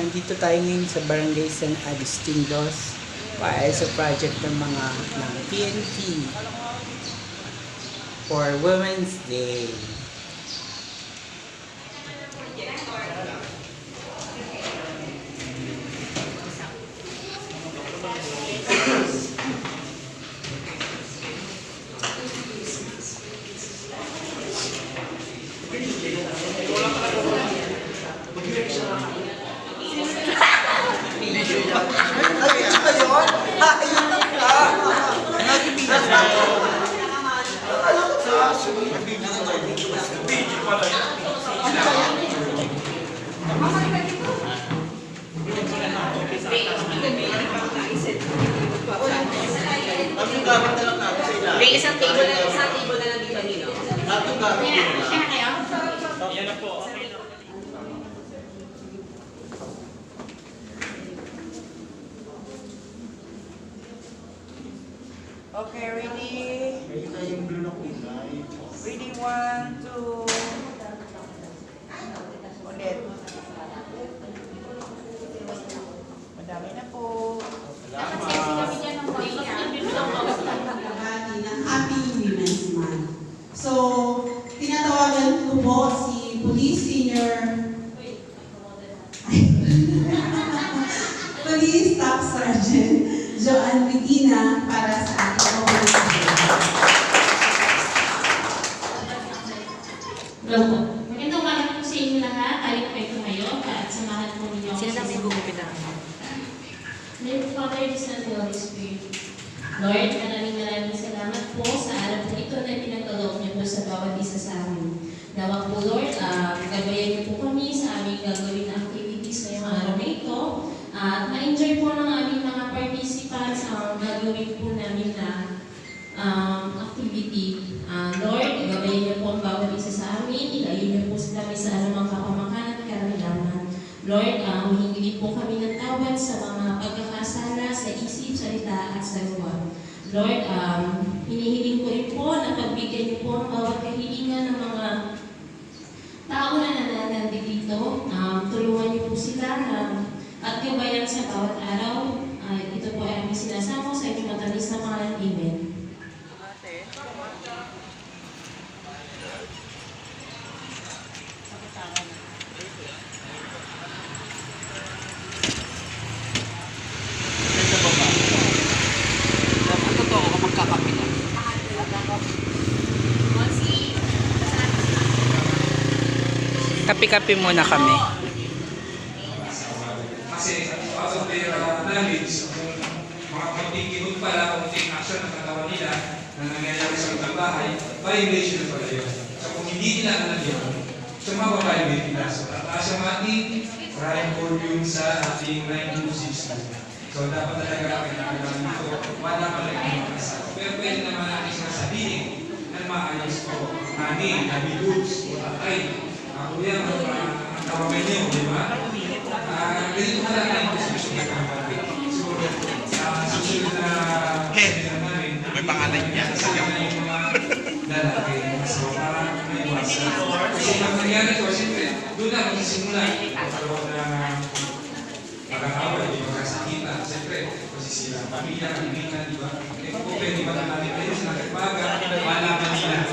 nandito tayo ngayon sa Barangay San Agustin Dos para sa project ng mga ng PNP for Women's Day. May isang table na lang dito nino. Yan na po, okay na. Okay, ready? Ready, 1, 2. Ulit. Madami na po. Ng Happy Women's Month. So, tinatawagan ko po si Police Senior Police Staff Sergeant Joanne Medina para sa ating Magandang umaga po sa inyo lahat. Tayo po kayo ngayon at samahan po ninyo ako sa Name Father, Son, and Holy Spirit. Lord, maraming salamat po sa araw po ito na pinagkaloob niyo po sa bawat isa sa amin. Nawa po Lord, gabayan niyo po kami sa aming gagawin na activities ngayong araw na ito. At ma-enjoy po ng aming mga participants ang gagawin po namin na activity. Lord, gabayan niyo po ang bawat isa sa amin. Ilayo niyo po kami sa anumang kapamakan at karamidaman. Lord, humingi po kami ng tawad sa mga pagkakasala sa isip, salita at sa gawa. Lord, hinihiling ko rin po na pagbigyan niyo po ang bawat kahilingan ng mga tao na nananandi dito. Tulungan niyo po sila at gabayan sa bawat araw. Ito po ay aming sinasamo sa inyong matamis na pangalan. Amen. Kapi-kapi muna kami. Kasi out of their knowledge, mga konting kinog pala, konting action ng katawan nila na nangyayari sa ibang bahay, violation na pala yun. So kung hindi nila alam yun, sumababiolate nila. So tataas yung ating crime volume sa ating 926. So dapat talaga kailangan nito, wala pala yung mga kasama. Pero pwede naman natin sinasabihin ng maayos ko, honey, nabi goods, o tatay. Kuya, ang tawagan niyo, di ba? Ganito pala tayo sa gusto ng kapatid. Siguro, sa susunod na seminar namin, may pangalan niya. Kasama na yung mga lalaki. So, para may iwasan. Kasi ang nangyari ko, siyempre, doon na magsisimula. Pagkaroon na magkakawal, di ba? Kasakita. Siyempre, masisira ang pamilya, kaibigan, di ba? Eh, kung pwede ba natin kayo sa nakagbaga, malaman nila